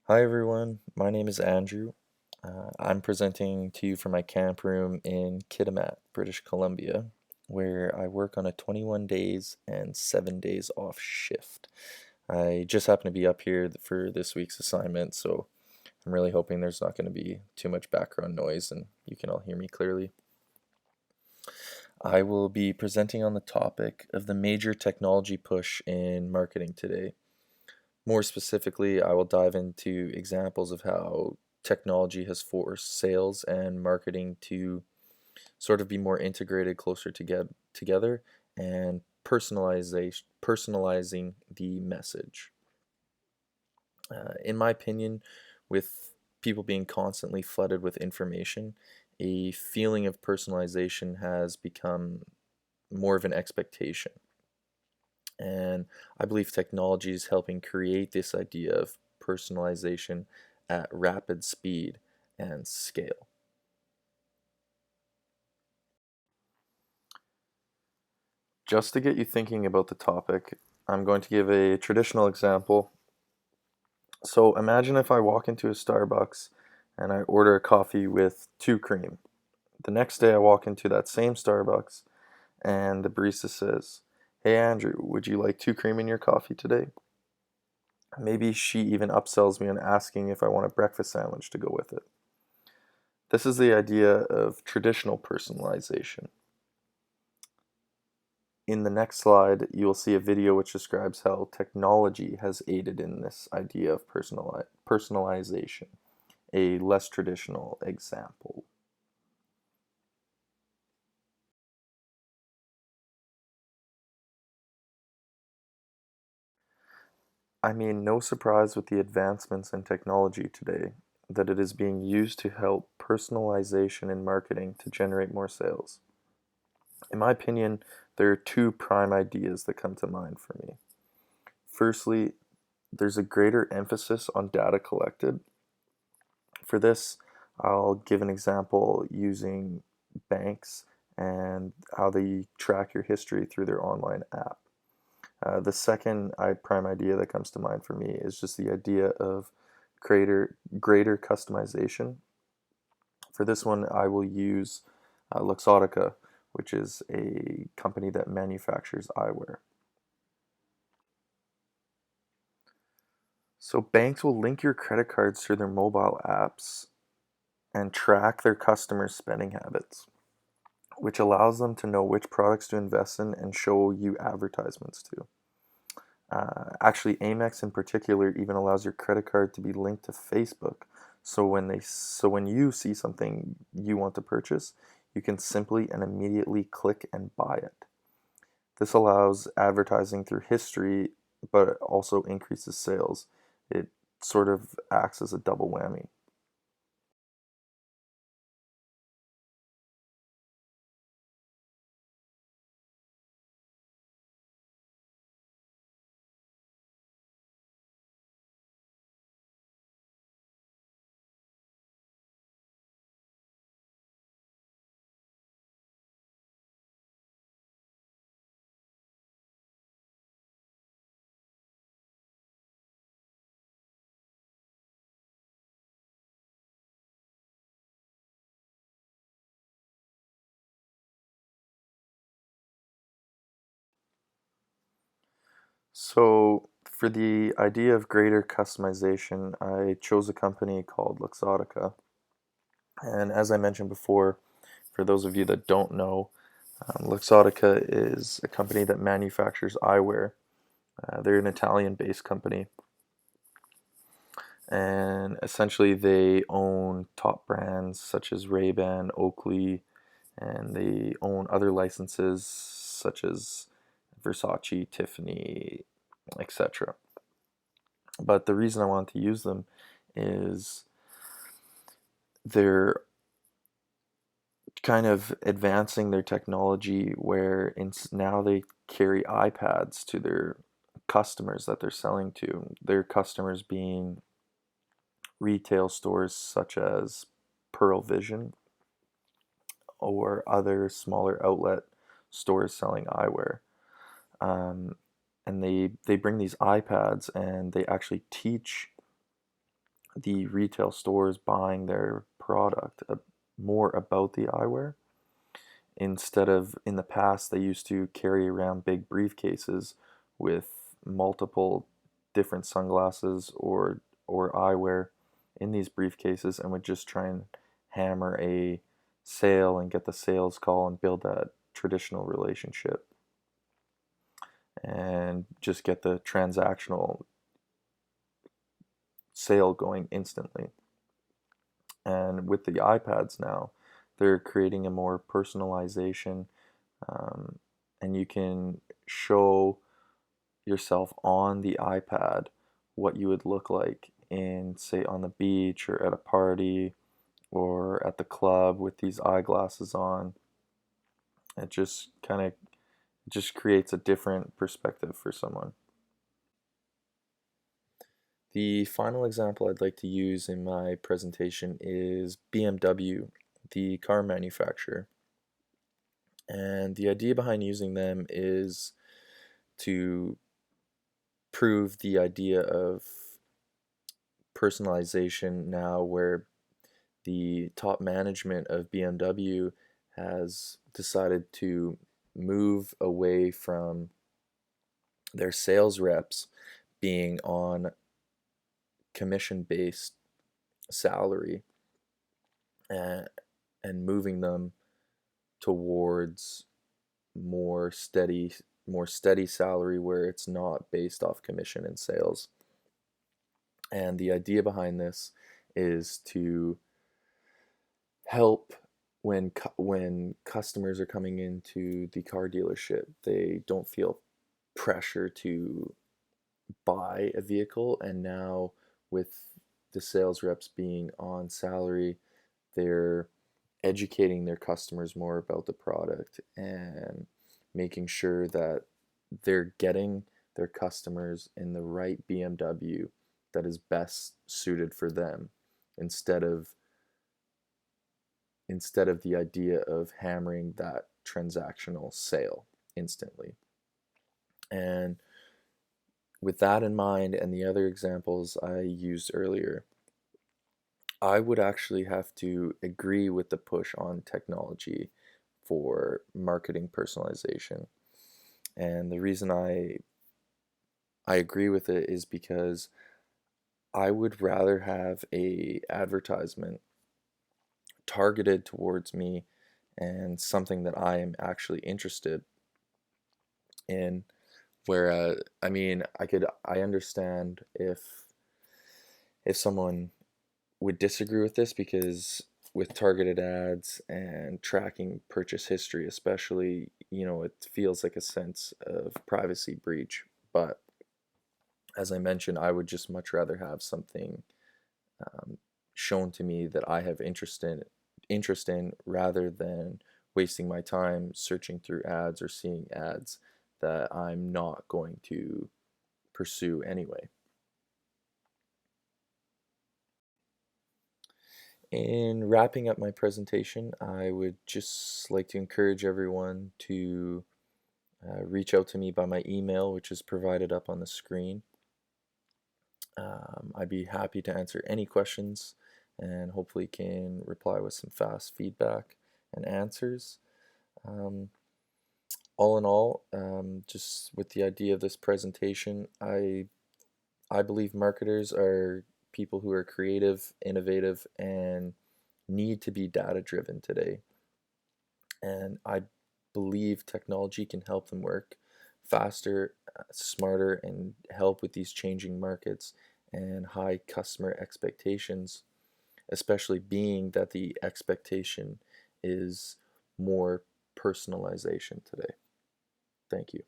Hi everyone, my name is Andrew. I'm presenting to you from my camp room in Kitimat, British Columbia, where I work on a 21 days and 7 days off shift. I just happen to be up here for this week's assignment, so I'm really hoping there's not going to be too much background noise and you can all hear me clearly. I will be presenting on the topic of the major technology push in marketing today. More specifically, I will dive into examples of how technology has forced sales and marketing to sort of be more integrated closer together and personalizing the message. In my opinion, with people being constantly flooded with information, a feeling of personalization has become more of an expectation. And I believe technology is helping create this idea of personalization at rapid speed and scale. Just to get you thinking about the topic, I'm going to give a traditional example. So imagine if I walk into a Starbucks and I order a coffee with 2 cream. The next day I walk into that same Starbucks and the barista says, "Hey Andrew, would you like 2 cream in your coffee today?" Maybe she even upsells me on asking if I want a breakfast sandwich to go with it. This is the idea of traditional personalization. In the next slide, you will see a video which describes how technology has aided in this idea of personalization, a less traditional example. I mean, no surprise with the advancements in technology today that it is being used to help personalization in marketing to generate more sales. In my opinion, there are two prime ideas that come to mind for me. Firstly, there's a greater emphasis on data collected. For this, I'll give an example using banks and how they track your history through their online app. The second prime idea that comes to mind for me is just the idea of greater customization. For this one, I will use Luxottica, which is a company that manufactures eyewear. So banks will link your credit cards to their mobile apps and track their customers' spending habits, which allows them to know which products to invest in and show you advertisements to. Actually, Amex in particular even allows your credit card to be linked to Facebook. So when you see something you want to purchase, you can simply and immediately click and buy it. This allows advertising through history, but it also increases sales. It sort of acts as a double whammy. So for the idea of greater customization, I chose a company called Luxottica. And as I mentioned before, for those of you that don't know, Luxottica is a company that manufactures eyewear. They're an Italian-based company, and essentially they own top brands such as Ray-Ban, Oakley, and they own other licenses such as Versace, Tiffany, etc. But the reason I wanted to use them is they're kind of advancing their technology where now they carry iPads to their customers that they're selling to. Their customers being retail stores such as Pearl Vision or other smaller outlet stores selling eyewear. And they bring these iPads and they actually teach the retail stores buying their product more about the eyewear. Instead of in the past, they used to carry around big briefcases with multiple different sunglasses or eyewear in these briefcases and would just try and hammer a sale and get the sales call and build that traditional relationship and just get the transactional sale going instantly. And with the iPads now, they're creating a more personalization, um, and you can show yourself on the iPad what you would look like in, say, on the beach or at a party or at the club with these eyeglasses on. It just creates a different perspective for someone. The final example I'd like to use in my presentation is BMW, the car manufacturer. And the idea behind using them is to prove the idea of personalization now, where the top management of BMW has decided to move away from their sales reps being on commission-based salary, and, and moving them towards more steady more steady salary where it's not based off commission and sales. And the idea behind this is to help when customers are coming into the car dealership, they don't feel pressure to buy a vehicle. And now with the sales reps being on salary, they're educating their customers more about the product and making sure that they're getting their customers in the right BMW that is best suited for them, instead of the idea of hammering that transactional sale instantly. And with that in mind and the other examples I used earlier, I would actually have to agree with the push on technology for marketing personalization. And the reason I agree with it is because I would rather have a advertisement targeted towards me and something that I am actually interested in. Whereas, I mean, I understand if someone would disagree with this, because with targeted ads and tracking purchase history especially, it feels like a sense of privacy breach. But as I mentioned, I would just much rather have something um, shown to me that I have interest in rather than wasting my time searching through ads or seeing ads that I'm not going to pursue anyway. In wrapping up my presentation, I would just like to encourage everyone to reach out to me by my email, which is provided up on the screen. I'd be happy to answer any questions and hopefully can reply with some fast feedback and answers. Um, all in all, just with the idea of this presentation, I believe marketers are people who are creative, innovative, and need to be data driven today. And I believe technology can help them work faster, smarter, and help with these changing markets and high customer expectations, especially being that the expectation is more personalization today. Thank you.